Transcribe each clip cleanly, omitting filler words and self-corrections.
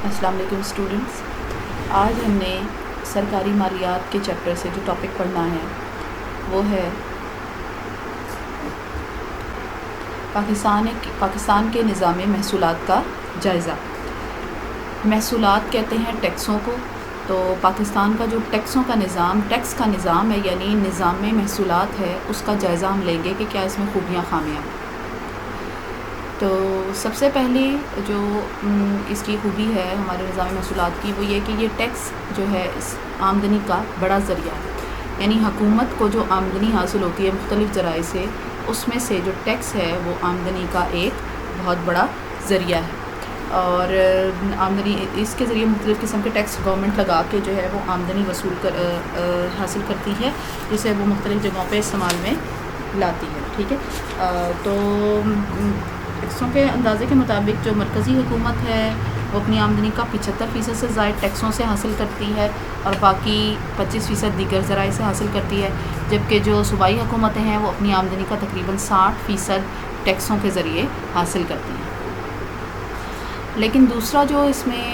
السلام علیکم اسٹوڈنٹس، آج ہم نے سرکاری مالیات کے چیپٹر سے جو ٹاپک پڑھنا ہے وہ ہے پاکستان کے نظام محصولات کا جائزہ۔ محصولات کہتے ہیں ٹیکسوں کو، تو پاکستان کا جو ٹیکس کا نظام ہے، یعنی نظام محصولات ہے، اس کا جائزہ ہم لیں گے کہ کیا اس میں خوبیاں خامیاں ہیں۔ تو سب سے پہلی جو اس کی خوبی ہے ہمارے نظام محصولات کی، وہ یہ کہ یہ ٹیکس جو ہے اس آمدنی کا بڑا ذریعہ ہے، یعنی حکومت کو جو آمدنی حاصل ہوتی ہے مختلف ذرائع سے، اس میں سے جو ٹیکس ہے وہ آمدنی کا ایک بہت بڑا ذریعہ ہے، اور آمدنی اس کے ذریعے مختلف قسم کے ٹیکس گورنمنٹ لگا کے جو ہے وہ آمدنی حاصل کرتی ہے، جسے وہ مختلف جگہوں پہ استعمال میں لاتی ہے۔ ٹھیک ہے، تو ٹیکسوں کے اندازے کے مطابق جو مرکزی حکومت ہے وہ اپنی آمدنی کا 75% سے زائد ٹیکسوں سے حاصل کرتی ہے، اور باقی 25% دیگر ذرائع سے حاصل کرتی ہے، جبکہ جو صوبائی حکومتیں ہیں وہ اپنی آمدنی کا تقریباً 60% ٹیکسوں کے ذریعے حاصل کرتی ہیں۔ لیکن دوسرا جو اس میں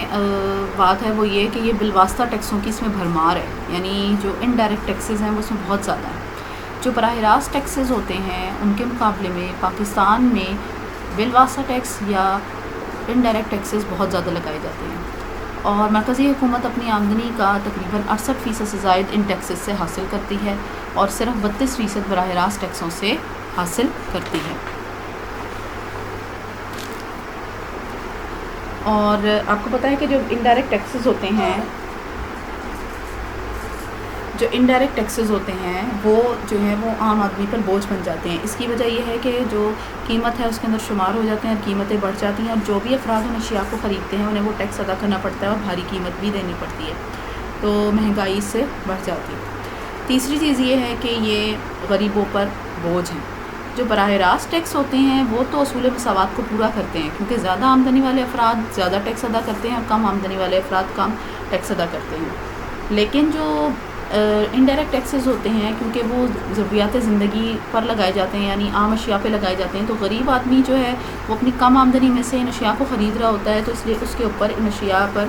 بات ہے وہ یہ کہ یہ بالواسطہ ٹیکسوں کی اس میں بھرمار ہے، یعنی جو انڈائریکٹ ٹیکسز ہیں وہ اس میں بہت زیادہ ہیں۔ جو براہ راست ٹیکسز ہوتے ہیں ان کے مقابلے میں پاکستان میں بالواسطہ ٹیکس یا انڈائریکٹ ٹیکسز بہت زیادہ لگائے جاتے ہیں، اور مرکزی حکومت اپنی آمدنی کا تقریباً 68% سے زائد ان ٹیکسز سے حاصل کرتی ہے، اور صرف 32% براہ راست ٹیکسوں سے حاصل کرتی ہے۔ اور آپ کو پتہ ہے کہ جو انڈائریکٹ ٹیکسز ہوتے ہیں وہ جو ہے وہ عام آدمی پر بوجھ بن جاتے ہیں۔ اس کی وجہ یہ ہے کہ جو قیمت ہے اس کے اندر شمار ہو جاتے ہیں، اور قیمتیں بڑھ جاتی ہیں، اور جو بھی افراد ان اشیاء کو خریدتے ہیں انہیں وہ ٹیکس ادا کرنا پڑتا ہے، اور بھاری قیمت بھی دینی پڑتی ہے، تو مہنگائی اس سے بڑھ جاتی ہے۔ تیسری چیز یہ ہے کہ یہ غریبوں پر بوجھ ہیں۔ جو براہ راست ٹیکس ہوتے ہیں وہ تو اصول مساوات کو پورا کرتے ہیں، کیونکہ زیادہ آمدنی والے افراد زیادہ ٹیکس ادا کرتے ہیں، اور کم آمدنی والے افراد کم ٹیکس ادا کرتے ہیں۔ لیکن جو انڈائریکٹ ٹیکسز ہوتے ہیں، کیونکہ وہ ضروریات زندگی پر لگائے جاتے ہیں، یعنی عام اشیاء پہ لگائے جاتے ہیں، تو غریب آدمی جو ہے وہ اپنی کم آمدنی میں سے ان اشیاء کو خرید رہا ہوتا ہے، تو اس لیے اس کے اوپر ان اشیاء پر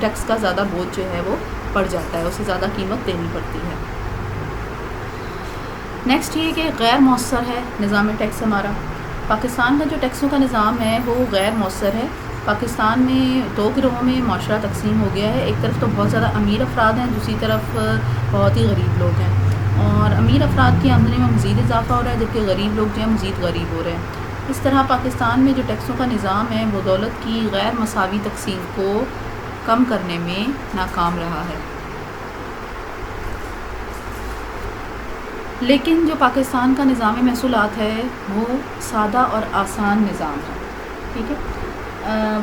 ٹیکس کا زیادہ بوجھ جو ہے وہ پڑ جاتا ہے، اسے زیادہ قیمت دینی پڑتی ہے۔ نیکسٹ یہ کہ غیر مؤثر ہے نظام ٹیکس ہمارا۔ پاکستان کا جو ٹیکسوں کا نظام ہے وہ غیر مؤثر ہے۔ پاکستان میں 2 گروہوں میں معاشرہ تقسیم ہو گیا ہے، ایک طرف تو بہت زیادہ امیر افراد ہیں، دوسری طرف بہت ہی غریب لوگ ہیں، اور امیر افراد کی آمدنی میں مزید اضافہ ہو رہا ہے، جبکہ غریب لوگ جو ہیں مزید غریب ہو رہے ہیں۔ اس طرح پاکستان میں جو ٹیکسوں کا نظام ہے وہ دولت کی غیر مساوی تقسیم کو کم کرنے میں ناکام رہا ہے۔ لیکن جو پاکستان کا نظام محصولات ہے وہ سادہ اور آسان نظام ہے۔ ٹھیک ہے،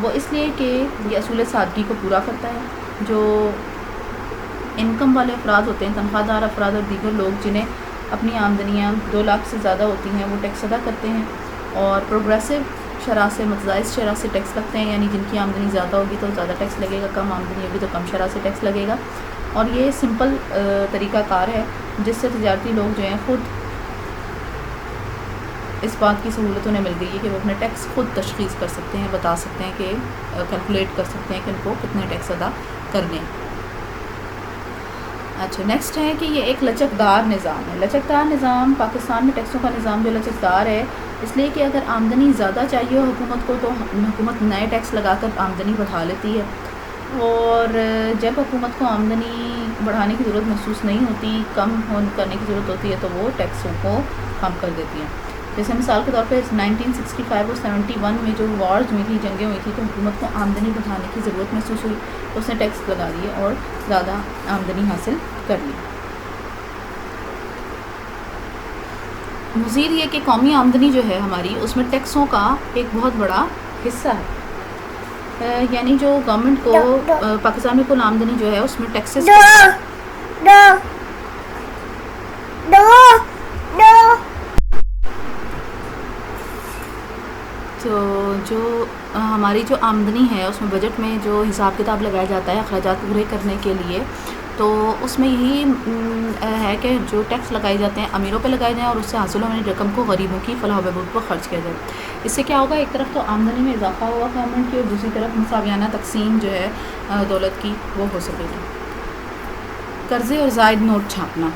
وہ اس لیے کہ یہ اصول سادگی کو پورا کرتا ہے۔ جو انکم والے افراد ہوتے ہیں، تنخواہ دار افراد اور دیگر لوگ جنہیں اپنی آمدنیاں 2 لاکھ سے زیادہ ہوتی ہیں، وہ ٹیکس ادا کرتے ہیں، اور پروگریسو شرح سے متزائد شرح سے ٹیکس لگتے ہیں، یعنی جن کی آمدنی زیادہ ہوگی تو زیادہ ٹیکس لگے گا، کم آمدنی ہوگی تو کم شرح سے ٹیکس لگے گا۔ اور یہ سمپل طریقہ کار ہے جس سے تجارتی لوگ جو ہیں خود اس بات کی سہولت انہیں مل گئی ہے کہ وہ اپنے ٹیکس خود تشخیص کر سکتے ہیں، بتا سکتے ہیں کہ کیلکولیٹ کر سکتے ہیں کہ ان کو کتنے ٹیکس ادا کرنے ہیں۔ اچھا، نیکسٹ ہے کہ یہ ایک لچکدار نظام ہے۔ لچکدار نظام، پاکستان میں ٹیکسوں کا نظام جو لچکدار ہے اس لیے کہ اگر آمدنی زیادہ چاہیے ہو حکومت کو تو حکومت نئے ٹیکس لگا کر آمدنی بڑھا لیتی ہے، اور جب حکومت کو آمدنی بڑھانے کی ضرورت محسوس نہیں ہوتی، کم کرنے کی ضرورت ہوتی ہے تو وہ ٹیکسوں کو کم کر دیتی ہے۔ جیسے مثال کے طور پہ 1965 اور 71 میں جو وارز ہوئی تھی، جنگیں ہوئی تھیں، تو حکومت کو آمدنی بڑھانے کی ضرورت محسوس ہوئی تو اس نے ٹیکس لگا دیے اور زیادہ آمدنی حاصل کر لی۔ مزید یہ کہ قومی آمدنی جو ہے ہماری، اس میں ٹیکسوں کا ایک بہت بڑا حصہ ہے، یعنی جو گورنمنٹ کو پاکستان میں کل آمدنی جو ہے اس میں ٹیکسز تو جو ہماری جو آمدنی ہے اس میں بجٹ میں جو حساب کتاب لگایا جاتا ہے اخراجات پورے کرنے کے لیے، تو اس میں یہی ہے کہ جو ٹیکس لگائے جاتے ہیں امیروں پہ لگائے جائیں اور اس سے حاصل ہونے والی رقم کو غریبوں کی فلاح و بہبود پر خرچ کیا جائے. اس سے کیا ہوگا، ایک طرف تو آمدنی میں اضافہ ہوگا گورنمنٹ کی، اور دوسری طرف مساویانہ تقسیم جو ہے دولت کی وہ ہو سکے گی. قرضے اور زائد نوٹ چھاپنا.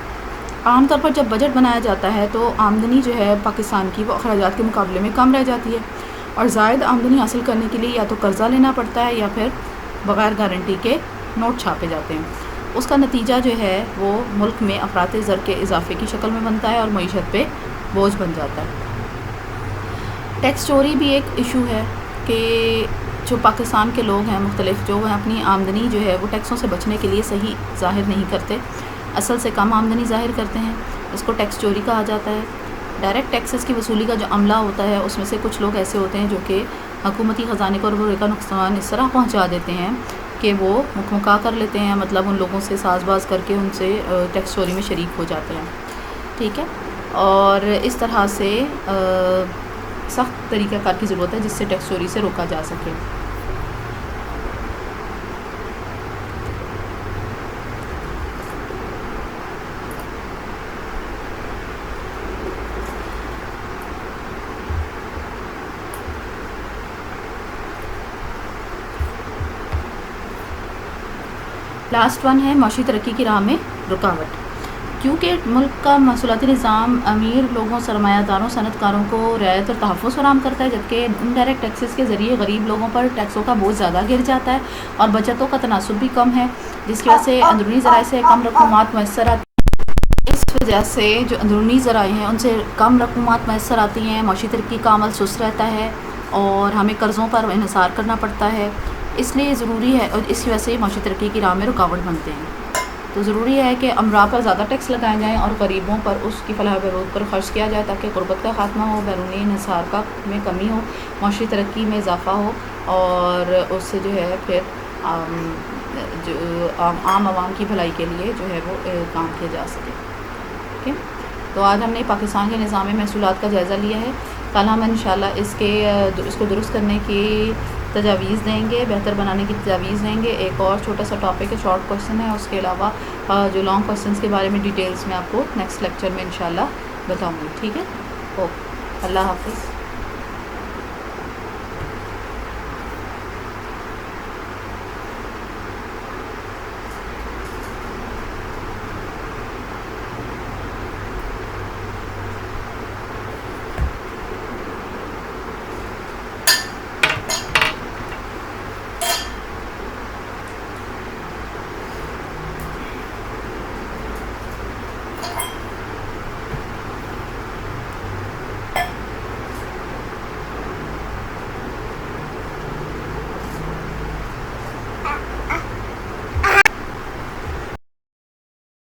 عام طور پر جب بجٹ بنایا جاتا ہے تو آمدنی جو ہے پاکستان کی وہ اخراجات کے مقابلے میں کم رہ جاتی ہے، اور زائد آمدنی حاصل کرنے کے لیے یا تو قرضہ لینا پڑتا ہے یا پھر بغیر گارنٹی کے نوٹ چھاپے جاتے ہیں. اس کا نتیجہ جو ہے وہ ملک میں افراط زر کے اضافے کی شکل میں بنتا ہے اور معیشت پہ بوجھ بن جاتا ہے. ٹیکس چوری بھی ایک ایشو ہے کہ جو پاکستان کے لوگ ہیں مختلف، جو ہیں اپنی آمدنی جو ہے وہ ٹیکسوں سے بچنے کے لیے صحیح ظاہر نہیں کرتے، اصل سے کم آمدنی ظاہر کرتے ہیں. اس کو ٹیکس چوری کہا جاتا ہے. ڈائریکٹ ٹیکسز کی وصولی کا جو عملہ ہوتا ہے اس میں سے کچھ لوگ ایسے ہوتے ہیں جو کہ حکومتی خزانے کو روپے کا نقصان اس طرح پہنچا دیتے ہیں کہ وہ مکمکا کر لیتے ہیں، مطلب ان لوگوں سے ساز باز کر کے ان سے ٹیکس چوری میں شریک ہو جاتے ہیں. ٹھیک ہے، اور اس طرح سے سخت طریقہ کار کی ضرورت ہے جس سے ٹیکس چوری سے روکا جا سکے. لاسٹ ون ہے معاشی ترقی کی راہ میں رکاوٹ. کیونکہ ملک کا محصولاتی نظام امیر لوگوں، سرمایہ داروں، صنعت کاروں کو رعایت اور تحفظ فراہم کرتا ہے، جبکہ انڈائریکٹ ٹیکسز کے ذریعے غریب لوگوں پر ٹیکسوں کا بوجھ زیادہ گر جاتا ہے اور بچتوں کا تناسب بھی کم ہے، جس کی وجہ سے اندرونی ذرائع سے کم رقومات میسر آتی ہیں. اس وجہ سے جو اندرونی ذرائع ہیں ان سے کم رقومات میسر آتی ہیں، معاشی ترقی کا عمل سست رہتا ہے اور ہمیں قرضوں پر انحصار کرنا پڑتا ہے. اس لیے ضروری ہے، اور اس کی وجہ سے معاشی ترقی کی راہ میں رکاوٹ بنتے ہیں. تو ضروری ہے کہ امراء پر زیادہ ٹیکس لگائے جائیں اور غریبوں پر اس کی فلاح و بہبود پر خرچ کیا جائے تاکہ غربت کا خاتمہ ہو، بیرونی انحصار میں کمی ہو، معاشی ترقی میں اضافہ ہو، اور اس سے جو ہے پھر جو عام عوام کی بھلائی کے لیے جو ہے وہ کام کیا جا سکے. ٹھیک ہے، تو آج ہم نے پاکستان کے نظام محصولات کا جائزہ لیا ہے. کل ہم انشاءاللہ اس کو درست کرنے کی تجاویز دیں گے، بہتر بنانے کی تجاویز دیں گے. ایک اور چھوٹا سا ٹاپک ہے، شارٹ کوشچن ہے، اس کے علاوہ جو لانگ کوشچنس کے بارے میں ڈیٹیلز میں آپ کو نیکسٹ لیکچر میں انشاءاللہ بتاؤں گی. ٹھیک ہے، اوکے، اللہ حافظ.